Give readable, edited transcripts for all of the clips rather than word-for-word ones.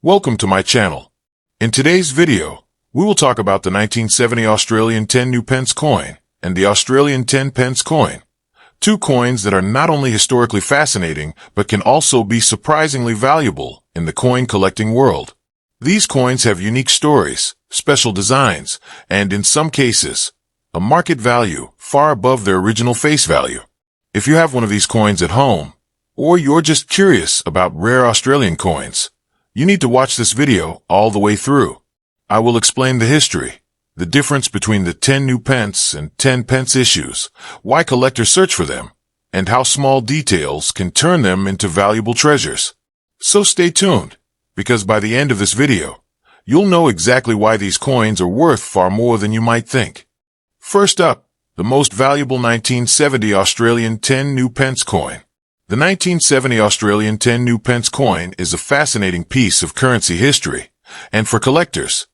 Welcome to my channel. In today's video, we will talk about the 1970 Australian 10 new pence coin and the Australian 10 pence coin. Two coins that are not only historically fascinating, but can also be surprisingly valuable in the coin collecting world. These coins have unique stories, special designs, and in some cases, a market value far above their original face value. If you have one of these coins at home, or you're just curious about rare Australian coins, you need to watch this video all the way through. I will explain the history, the difference between the 10 new pence and 10 pence issues, why collectors search for them, and how small details can turn them into valuable treasures. So stay tuned, because by the end of this video, you'll know exactly why these coins are worth far more than you might think. First up, the most valuable 1970 Australian 10 new pence coin. The 1970 Australian 10 new pence coin is a fascinating piece of currency history, and for collectors,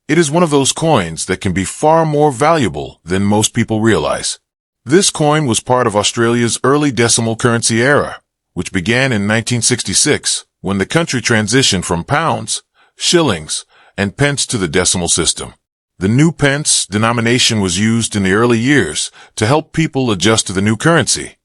it is one of those coins that can be far more valuable than most people realize. This coin was part of Australia's early decimal currency era, which began in 1966 when the country transitioned from pounds, shillings, and pence to the decimal system. The new pence denomination was used in the early years to help people adjust to the new currency,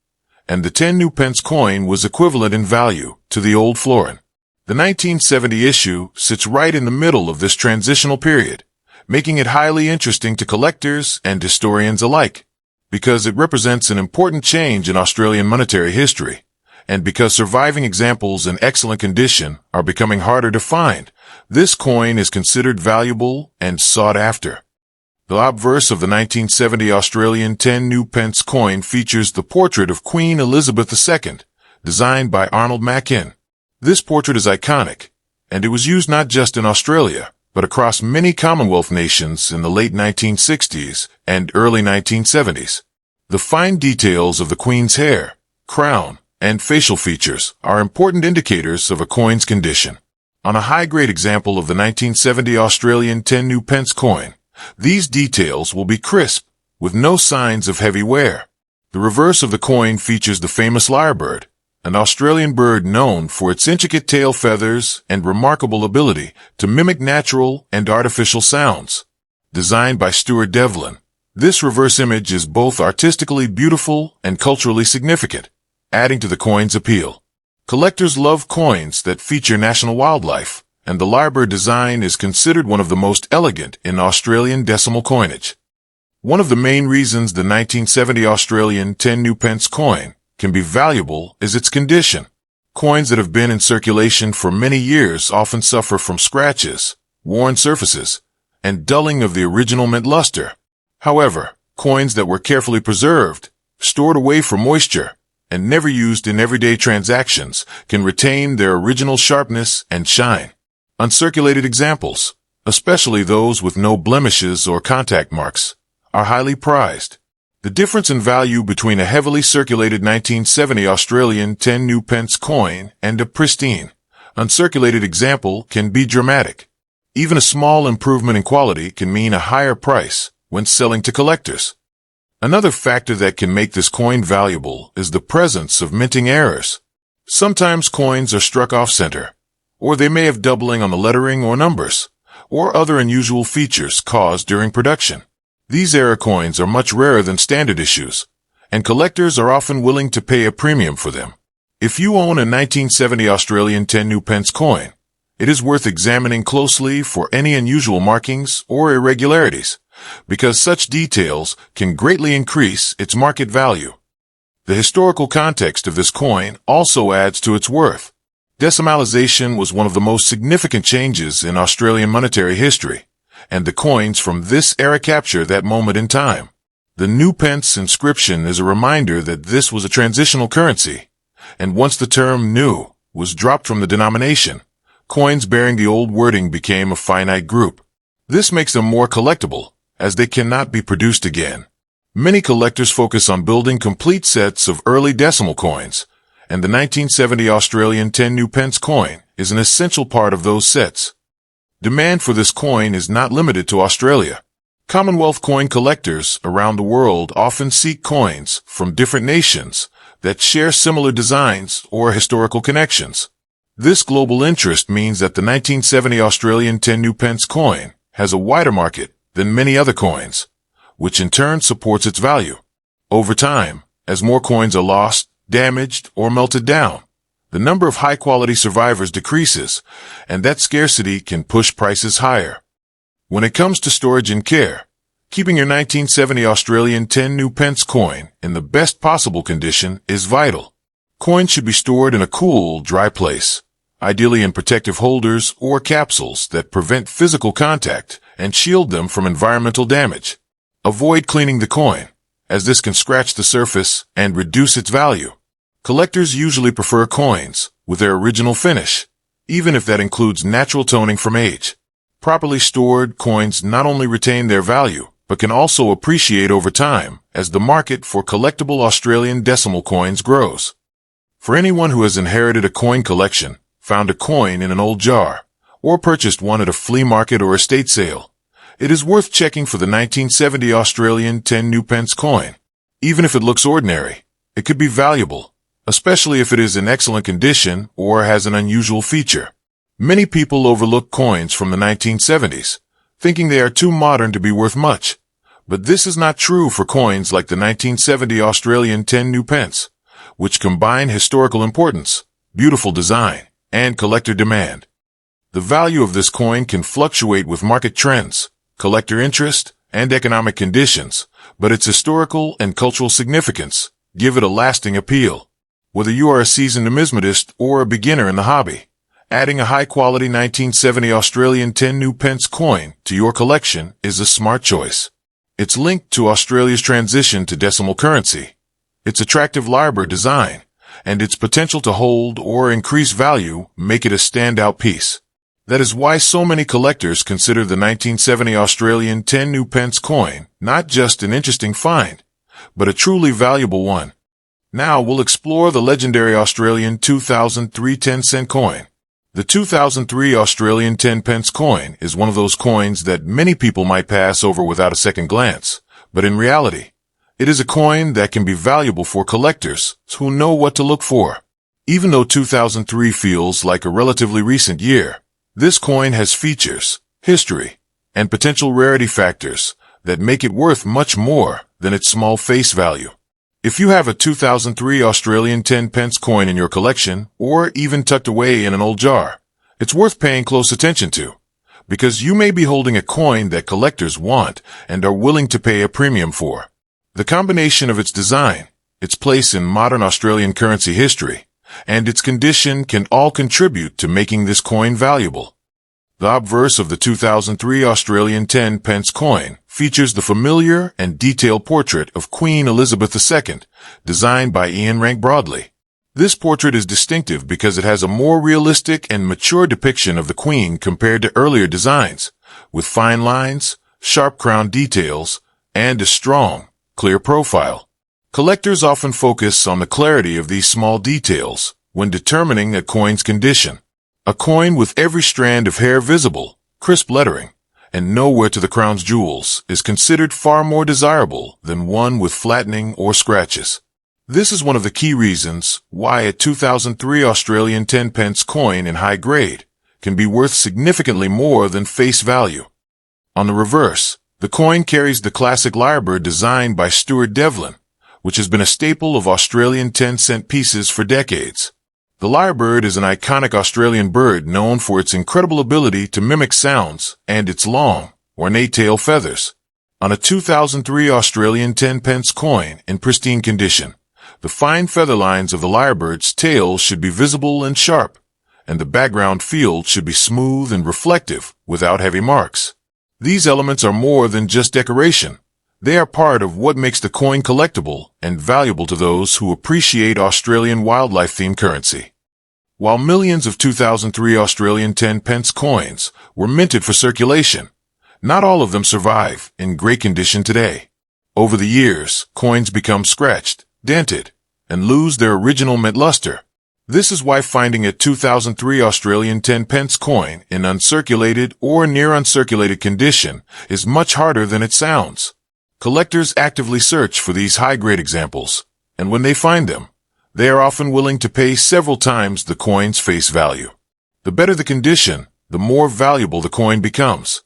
and the 10 new pence coin was equivalent in value to the old florin. The 1970 issue sits right in the middle of this transitional period, making it highly interesting to collectors and historians alike, because it represents an important change in Australian monetary history, and because surviving examples in excellent condition are becoming harder to find. This coin is considered valuable and sought after. The obverse of the 1970 Australian 10 new pence coin features the portrait of Queen Elizabeth II, designed by Arnold Mackin. This portrait is iconic, and it was used not just in Australia, but across many Commonwealth nations in the late 1960s and early 1970s. The fine details of the Queen's hair, crown, and facial features are important indicators of a coin's condition. On a high-grade example of the 1970 Australian 10 new pence coin, these details will be crisp, with no signs of heavy wear. The reverse of the coin features the famous lyrebird, an Australian bird known for its intricate tail feathers and remarkable ability to mimic natural and artificial sounds. Designed by Stuart Devlin, this reverse image is both artistically beautiful and culturally significant, adding to the coin's appeal. Collectors love coins that feature national wildlife, and the lyrebird design is considered one of the most elegant in Australian decimal coinage. One of the main reasons the 1970 Australian 10 new pence coin can be valuable is its condition. Coins that have been in circulation for many years often suffer from scratches, worn surfaces, and dulling of the original mint luster. However, coins that were carefully preserved, stored away from moisture, and never used in everyday transactions can retain their original sharpness and shine. Uncirculated examples, especially those with no blemishes or contact marks, are highly prized. The difference in value between a heavily circulated 1970 Australian 10 new pence coin and a pristine, uncirculated example can be dramatic. Even a small improvement in quality can mean a higher price when selling to collectors. Another factor that can make this coin valuable is the presence of minting errors. Sometimes coins are struck off-center, or they may have doubling on the lettering or numbers, or other unusual features caused during production. These error coins are much rarer than standard issues, and collectors are often willing to pay a premium for them. If you own a 1970 Australian 10 new pence coin, it is worth examining closely for any unusual markings or irregularities, because such details can greatly increase its market value. The historical context of this coin also adds to its worth. Decimalisation was one of the most significant changes in Australian monetary history, and the coins from this era capture that moment in time. The new pence inscription is a reminder that this was a transitional currency, and once the term new was dropped from the denomination, coins bearing the old wording became a finite group. This makes them more collectible, as they cannot be produced again. Many collectors focus on building complete sets of early decimal coins, and the 1970 Australian 10 new pence coin is an essential part of those sets. Demand for this coin is not limited to Australia. Commonwealth coin collectors around the world often seek coins from different nations that share similar designs or historical connections. This global interest means that the 1970 Australian 10 new pence coin has a wider market than many other coins, which in turn supports its value. Over time, as more coins are lost, damaged, or melted down, the number of high-quality survivors decreases, and that scarcity can push prices higher. When it comes to storage and care, keeping your 1970 Australian 10 new pence coin in the best possible condition is vital. Coins should be stored in a cool, dry place, ideally in protective holders or capsules that prevent physical contact and shield them from environmental damage. Avoid cleaning the coin, as this can scratch the surface and reduce its value. Collectors usually prefer coins with their original finish, even if that includes natural toning from age. Properly stored coins not only retain their value, but can also appreciate over time as the market for collectible Australian decimal coins grows. For anyone who has inherited a coin collection, found a coin in an old jar, or purchased one at a flea market or estate sale, it is worth checking for the 1970 Australian 10 new pence coin. Even if it looks ordinary, it could be valuable, especially if it is in excellent condition or has an unusual feature. Many people overlook coins from the 1970s, thinking they are too modern to be worth much. But this is not true for coins like the 1970 Australian 10 new pence, which combine historical importance, beautiful design, and collector demand. The value of this coin can fluctuate with market trends, collector interest, and economic conditions, but its historical and cultural significance give it a lasting appeal. Whether you are a seasoned numismatist or a beginner in the hobby, adding a high-quality 1970 Australian 10 new pence coin to your collection is a smart choice. It's linked to Australia's transition to decimal currency, its attractive lyrebird design, and its potential to hold or increase value make it a standout piece. That is why so many collectors consider the 1970 Australian 10 new pence coin not just an interesting find, but a truly valuable one. Now we'll explore the legendary Australian 2003 10-cent coin. The 2003 Australian 10 pence coin is one of those coins that many people might pass over without a second glance, but in reality, it is a coin that can be valuable for collectors who know what to look for. Even though 2003 feels like a relatively recent year, this coin has features, history, and potential rarity factors that make it worth much more than its small face value. If you have a 2003 Australian 10 pence coin in your collection, or even tucked away in an old jar, it's worth paying close attention to, because you may be holding a coin that collectors want and are willing to pay a premium for. The combination of its design, its place in modern Australian currency history, and its condition can all contribute to making this coin valuable. The obverse of the 2003 Australian 10 pence coin features the familiar and detailed portrait of Queen Elizabeth II, designed by Ian Rank Broadley. This portrait is distinctive because it has a more realistic and mature depiction of the Queen compared to earlier designs, with fine lines, sharp crown details, and a strong, clear profile. Collectors often focus on the clarity of these small details when determining a coin's condition. A coin with every strand of hair visible, crisp lettering, and nowhere to the crown's jewels is considered far more desirable than one with flattening or scratches. This is one of the key reasons why a 2003 Australian 10 pence coin in high grade can be worth significantly more than face value. On the reverse, the coin carries the classic lyrebird design by Stuart Devlin, which has been a staple of Australian 10-cent pieces for decades. The lyrebird is an iconic Australian bird known for its incredible ability to mimic sounds and its long, ornate tail feathers. On a 2003 Australian 10 pence coin in pristine condition, the fine feather lines of the lyrebird's tail should be visible and sharp, and the background field should be smooth and reflective without heavy marks. These elements are more than just decoration. They are part of what makes the coin collectible and valuable to those who appreciate Australian wildlife-themed currency. While millions of 2003 Australian 10 pence coins were minted for circulation, not all of them survive in great condition today. Over the years, coins become scratched, dented, and lose their original mint luster. This is why finding a 2003 Australian 10 pence coin in uncirculated or near uncirculated condition is much harder than it sounds. Collectors actively search for these high-grade examples, and when they find them, They are often willing to pay several times the coin's face value. The better the condition, the more valuable the coin becomes.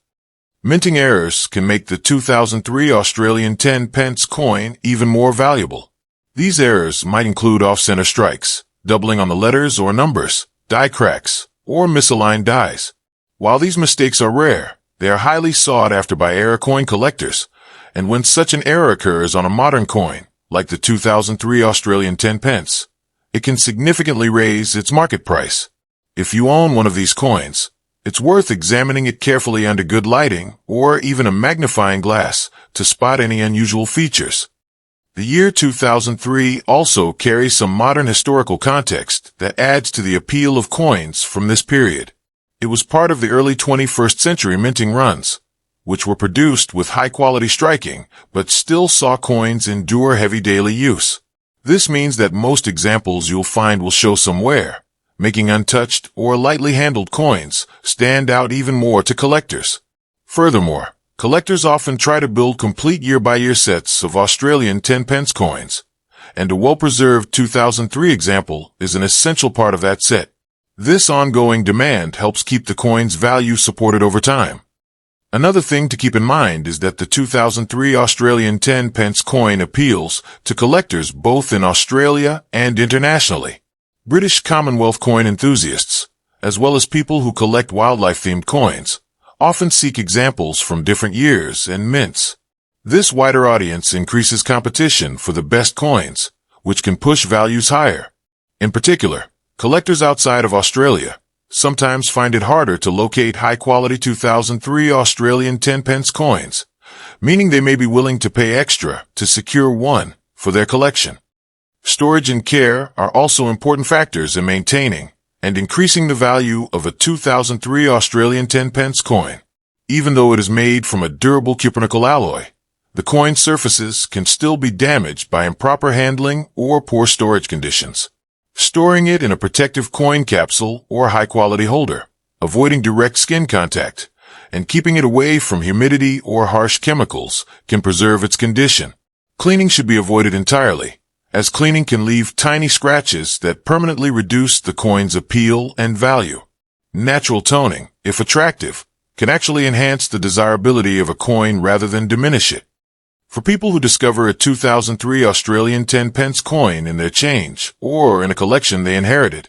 Minting errors can make the 2003 Australian 10 pence coin even more valuable. These errors might include off-center strikes, doubling on the letters or numbers, die cracks, or misaligned dies. While these mistakes are rare, they are highly sought after by error coin collectors, and when such an error occurs on a modern coin, like the 2003 Australian 10 pence, it can significantly raise its market price. If you own one of these coins, it's worth examining it carefully under good lighting or even a magnifying glass to spot any unusual features. The year 2003 also carries some modern historical context that adds to the appeal of coins from this period. It was part of the early 21st century minting runs, which were produced with high-quality striking, but still saw coins endure heavy daily use. This means that most examples you'll find will show some wear, making untouched or lightly handled coins stand out even more to collectors. Furthermore, collectors often try to build complete year-by-year sets of Australian 10 pence coins, and a well-preserved 2003 example is an essential part of that set. This ongoing demand helps keep the coin's value supported over time. Another thing to keep in mind is that the 2003 Australian 10 pence coin appeals to collectors both in Australia and internationally. British Commonwealth coin enthusiasts, as well as people who collect wildlife-themed coins, often seek examples from different years and mints. This wider audience increases competition for the best coins, which can push values higher. In particular, collectors outside of Australia sometimes find it harder to locate high-quality 2003 Australian 10 pence coins, meaning they may be willing to pay extra to secure one for their collection. Storage and care are also important factors in maintaining and increasing the value of a 2003 Australian 10 pence coin. Even though it is made from a durable cupronickel alloy, the coin's surfaces can still be damaged by improper handling or poor storage conditions. Storing it in a protective coin capsule or high-quality holder, avoiding direct skin contact, and keeping it away from humidity or harsh chemicals can preserve its condition. Cleaning should be avoided entirely, as cleaning can leave tiny scratches that permanently reduce the coin's appeal and value. Natural toning, if attractive, can actually enhance the desirability of a coin rather than diminish it. For people who discover a 2003 Australian 10 pence coin in their change or in a collection they inherited,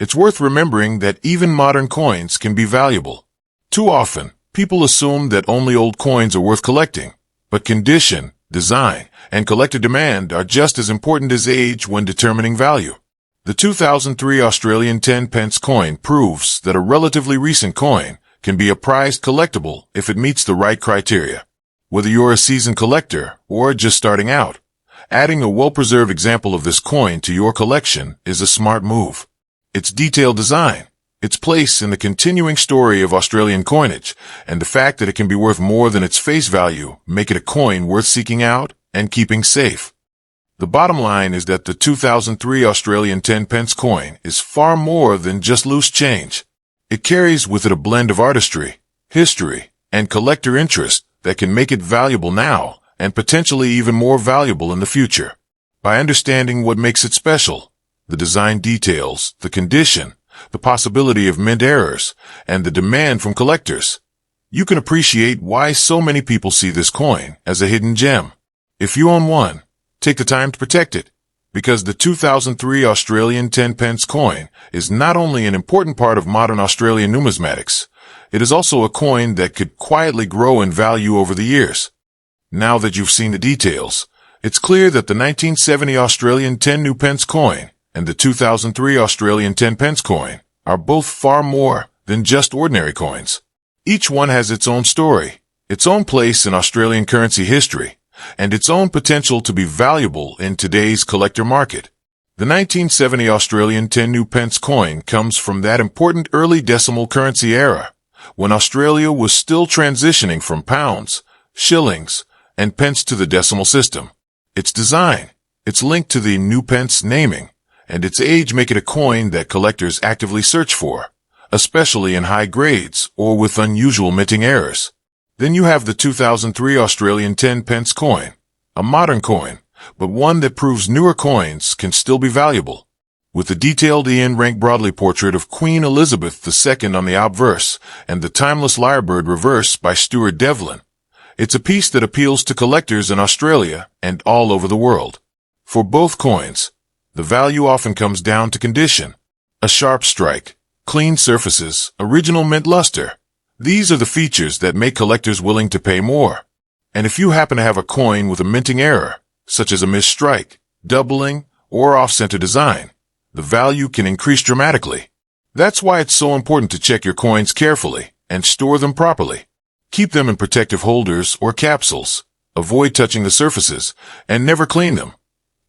it's worth remembering that even modern coins can be valuable. Too often, people assume that only old coins are worth collecting, but condition, design, and collector demand are just as important as age when determining value. The 2003 Australian 10 pence coin proves that a relatively recent coin can be a prized collectible if it meets the right criteria. Whether you're a seasoned collector or just starting out, adding a well-preserved example of this coin to your collection is a smart move. Its detailed design, its place in the continuing story of Australian coinage, and the fact that it can be worth more than its face value make it a coin worth seeking out and keeping safe. The bottom line is that the 2003 Australian 10 pence coin is far more than just loose change. It carries with it a blend of artistry, history, and collector interest that can make it valuable now and potentially even more valuable in the future. By understanding what makes it special, the design details, the condition, the possibility of mint errors, and the demand from collectors, you can appreciate why so many people see this coin as a hidden gem. If you own one, take the time to protect it, because the 2003 Australian 10 pence coin is not only an important part of modern Australian numismatics, it is also a coin that could quietly grow in value over the years. Now that you've seen the details, it's clear that the 1970 Australian 10 new pence coin and the 2003 Australian 10 pence coin are both far more than just ordinary coins. Each one has its own story, its own place in Australian currency history, and its own potential to be valuable in today's collector market. The 1970 Australian 10 new pence coin comes from that important early decimal currency era, when Australia was still transitioning from pounds, shillings, and pence to the decimal system. Its design, its link to the new pence naming, and its age make it a coin that collectors actively search for, especially in high grades or with unusual minting errors. Then you have the 2003 Australian 10 pence coin, a modern coin but one that proves newer coins can still be valuable. With the detailed Ian Rank Broadley portrait of Queen Elizabeth II on the obverse and the timeless lyrebird reverse by Stuart Devlin, it's a piece that appeals to collectors in Australia and all over the world. For both coins, the value often comes down to condition. A sharp strike, clean surfaces, original mint luster. These are the features that make collectors willing to pay more. And if you happen to have a coin with a minting error, such as a missed strike, doubling, or off-center design, the value can increase dramatically. That's why it's so important to check your coins carefully and store them properly. Keep them in protective holders or capsules. Avoid touching the surfaces and never clean them.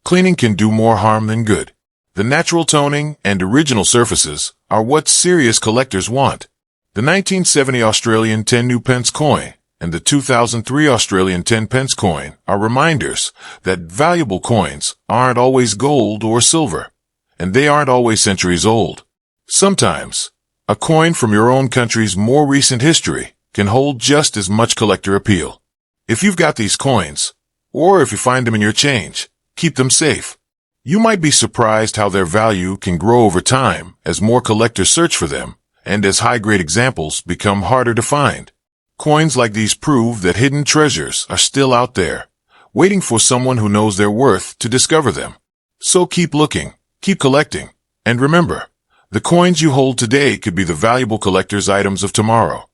Cleaning can do more harm than good. The natural toning and original surfaces are what serious collectors want. The 1970 Australian 10 new pence coin and the 2003 Australian 10 pence coin are reminders that valuable coins aren't always gold or silver, and they aren't always centuries old. Sometimes, a coin from your own country's more recent history can hold just as much collector appeal. If you've got these coins, or if you find them in your change, keep them safe. You might be surprised how their value can grow over time as more collectors search for them and as high-grade examples become harder to find. Coins like these prove that hidden treasures are still out there, waiting for someone who knows their worth to discover them. So keep looking, keep collecting, and remember, the coins you hold today could be the valuable collector's items of tomorrow.